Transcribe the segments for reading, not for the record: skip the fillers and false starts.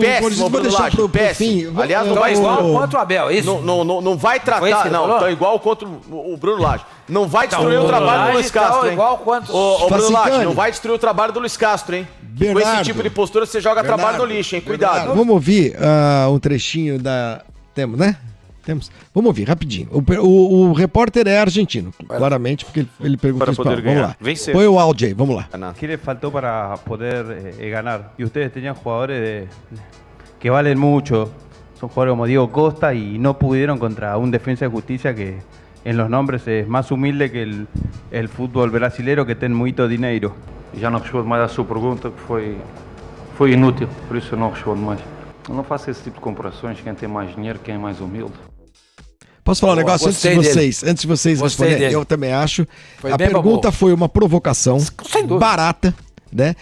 Péssimo, Bruno Lage, péssimo. Aliás, não vai igual contra o Abel, isso? Não vai tratar, não, estão igual contra o Bruno Lage. Não vai destruir o trabalho do Luiz Castro, hein? Igual quanto... Ô, Bruno Lage, não vai destruir o trabalho do Luiz Castro, hein? Com esse tipo de postura você joga trabalho no lixo, hein? Cuidado. Vamos ouvir um trechinho da... Temos, né? Temos. Vamos ouvir, rapidinho. O repórter é argentino, claramente, porque ele perguntou isso. Vamos lá. Vencer. Põe o áudio aí, vamos lá. ¿Qué le faltó para poder ganar? Y ustedes tenían jugadores que valen mucho, son jugadores como Diego Costa y no pudieron contra un Defensa de Justicia que en los nombres es más humilde que el fútbol brasileiro que tem muito dinheiro. Já não respondo mais à sua pergunta, que foi inútil, por isso eu não respondo mais. Eu não faço esse tipo de comparações, quem tem mais dinheiro, quem é mais humilde. Posso falar um negócio antes de vocês responderem? Eu também acho. A pergunta foi uma provocação barata, né?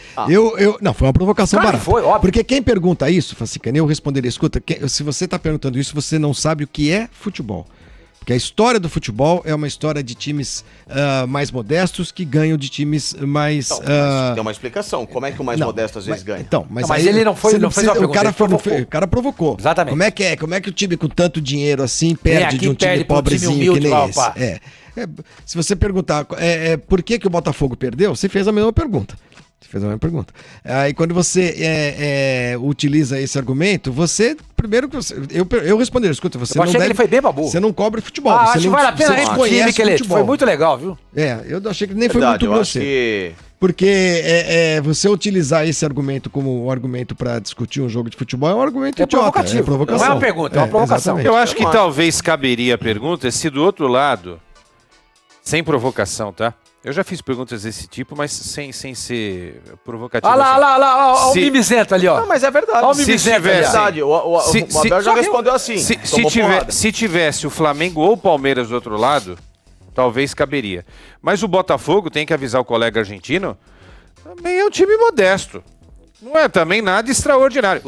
Não, foi uma provocação barata. Foi, óbvio. Porque quem pergunta isso, Facicani, eu responderia, escuta, se você está perguntando isso, você não sabe o que é futebol. Porque a história do futebol é uma história de times mais modestos que ganham de times mais... Tem uma explicação. Como é que o mais modesto às vezes ganha? Mas aí, ele não fez uma pergunta. O cara provocou. Exatamente. Como é que o time com tanto dinheiro assim perde de um time pobrezinho que nem esse? Se você perguntar por que o Botafogo perdeu, você fez a mesma pergunta. Aí quando você utiliza esse argumento, você primeiro eu responderia, escuta, você não achei que ele foi bem babu. Você não cobre futebol. Acho que não, vale a pena a time que ele foi muito legal, viu? Eu achei que nem foi muito grosseiro. Porque você utilizar esse argumento como um argumento para discutir um jogo de futebol é um argumento idiota. Provocativo. É provocação. Não é uma pergunta, é uma provocação. Eu acho que talvez caberia a pergunta se do outro lado, sem provocação, tá? Eu já fiz perguntas desse tipo, mas sem ser provocativo. Olha lá, o mimizento ali, ó. Não, mas é verdade. Olha o mimizento, é verdade. O Abel já respondeu assim. Se tivesse o Flamengo ou o Palmeiras do outro lado, talvez caberia. Mas o Botafogo, tem que avisar o colega argentino, também é um time modesto. Não é também nada extraordinário.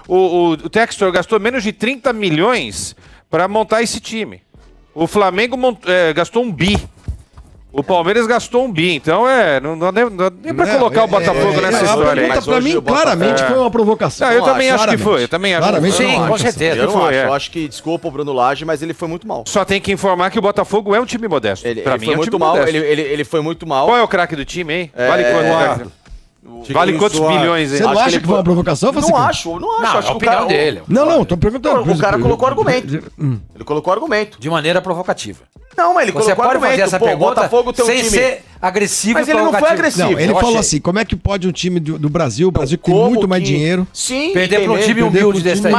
O Textor gastou menos de 30 milhões para montar esse time. O Flamengo gastou 1 bi. O Palmeiras gastou 1 bi, então não dá nem pra colocar o Botafogo nessa história aí. Mas pra mim, claramente, foi uma provocação. Não, eu também acho que foi. Sim, com certeza. Eu acho que, desculpa o Bruno Lage, mas ele foi muito mal. Só tem que informar que o Botafogo é um time modesto. Ele foi muito mal. Ele foi muito mal. Qual é o craque do time, hein? Vale quanto? Vale quantos bilhões, hein? Você não acha que foi uma provocação? Não acho. Acho a opinião dele. Não, tô perguntando. O cara colocou argumento. Ele colocou argumento. De maneira provocativa. Não, mas ele colocou argumento. Você pode fazer essa pergunta sem ser agressivo e provocativo. Mas ele não foi agressivo. Não, ele falou assim, como é que pode um time do Brasil, o Brasil que tem muito mais dinheiro... Sim, perder para um time humilde desse aí.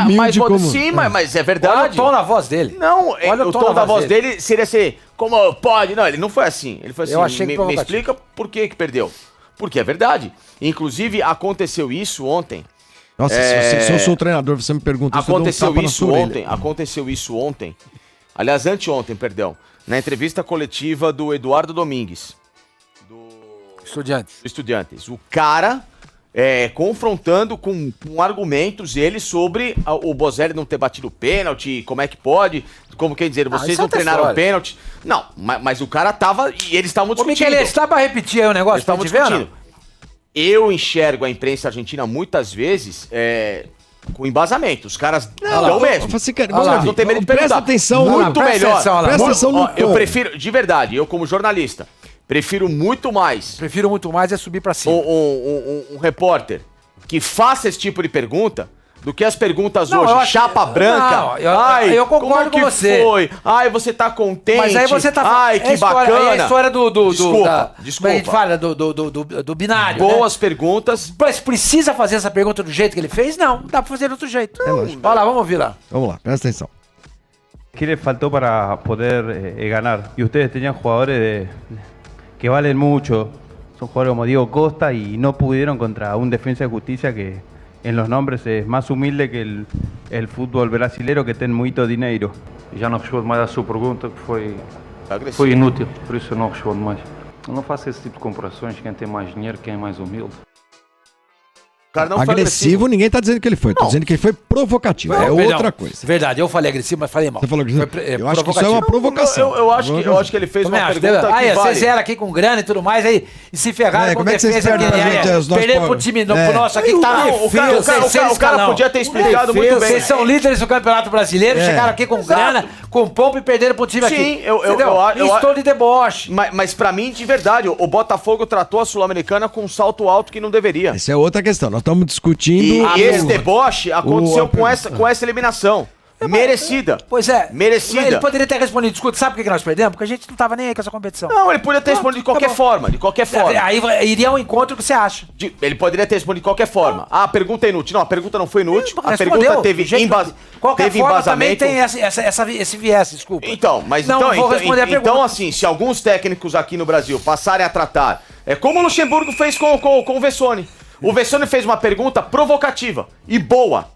Sim, mas é verdade. Olha o tom na voz dele. Não, o tom da voz dele seria assim, como pode... Não, ele não foi assim. Ele foi assim, eu achei me explica por que perdeu. Porque é verdade. Inclusive, aconteceu isso ontem. Nossa, se eu sou o treinador, você me pergunta... Aconteceu isso ontem. Aliás, anteontem, perdão. Na entrevista coletiva do Eduardo Domingues. Do Estudiantes. O cara confrontando com argumentos ele sobre o Bozelli não ter batido o pênalti, como é que pode, como quer dizer, vocês não treinaram o pênalti. Não, mas o cara tava e eles estavam discutindo. Michele, está pra repetir aí o negócio? Eles estavam discutindo. Eu enxergo a imprensa argentina muitas vezes com embasamento. Os caras não mesmo. Não tem medo de perguntar. Presta atenção. Muito melhor. Presta atenção no eu prefiro, de verdade, eu como jornalista, prefiro muito mais é subir pra cima. Um repórter que faça esse tipo de pergunta do que as perguntas hoje, chapa branca. Eu concordo com você. Foi? Ai, você tá contente? Mas aí você tá ai, que bacana. É a história Desculpa. A gente fala do binário. Boas perguntas. Mas precisa fazer essa pergunta do jeito que ele fez? Não, dá pra fazer de outro jeito. Olha lá, vamos ouvir lá. Vamos lá, presta atenção. ¿Qué le faltó para poder ganar? Y ustedes tenían jugadores que valen mucho, son jugadores como Diego Costa y no pudieron contra un Defensa de Justicia que en los nombres es más humilde que el fútbol brasileiro que tem muito dinheiro. Já não respondo mais à sua pergunta, que foi inútil, por isso eu não respondo mais. Eu não faço esse tipo de comparações, quem tem mais dinheiro, quem é mais humilde. cara não agressivo, ninguém tá dizendo que ele foi. Tô dizendo que ele foi provocativo. É outra coisa. Verdade, eu falei agressivo, mas falei mal. Você falou agressivo? Eu acho que isso é uma provocação. Eu acho que ele fez uma pergunta que vale. Vocês eram aqui com grana e tudo mais, aí e se ferraram com defesa. Perder pro time nosso aqui que tá o cara podia ter explicado muito bem. Vocês são líderes do Campeonato Brasileiro, chegaram aqui com grana, com pompa e perderam pro time aqui. Sim, eu estou de deboche. Mas pra mim, de verdade, o Botafogo tratou a Sul-Americana com um salto alto que não deveria. Essa é outra questão. Nós estamos discutindo... E esse deboche aconteceu com essa eliminação. Merecida. Pois é. Merecida. Ele poderia ter respondido, escuta, sabe por que nós perdemos? Porque a gente não tava nem aí com essa competição. Não, ele poderia ter respondido de qualquer forma. De qualquer forma. Aí iria ao encontro que você acha. Ele poderia ter respondido de qualquer forma. Ah, a pergunta é inútil. Não, a pergunta não foi inútil. A Respondeu, pergunta teve embasamento. Também tem esse viés, desculpa. Então, mas não, então, vou responder a pergunta. Então, assim, se alguns técnicos aqui no Brasil passarem a tratar, é como o Luxemburgo fez com o Vessone. O Vessone fez uma pergunta provocativa e boa.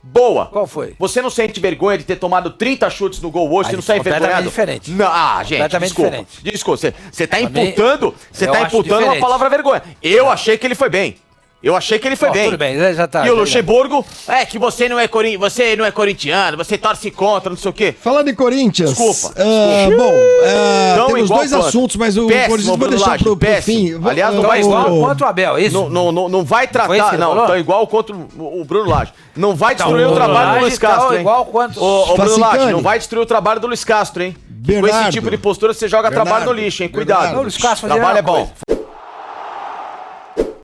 Boa. Qual foi? Você não sente vergonha de ter tomado 30 chutes no gol hoje? Você não sai envergonhado? Diferente. Não, gente, desculpa. Desculpa, você tá imputando uma palavra vergonha. Eu achei que ele foi bem. Tudo bem, já tá. E o Luxemburgo, que você não é corintiano, você torce contra, não sei o quê. Falando em Corinthians. Desculpa. Temos dois assuntos, mas o Corinthians vou deixar pro fim. Aliás, não vai igual contra o Abel, isso? Não vai tratar, não, tão igual contra o Bruno Lage. Não vai destruir o trabalho do Luiz Castro, hein? Igual quanto? Ô, Bruno Lage, não vai destruir o trabalho do Luiz Castro, hein? Com esse tipo de postura você joga trabalho no lixo, hein? Cuidado. O Luiz Castro trabalho é bom.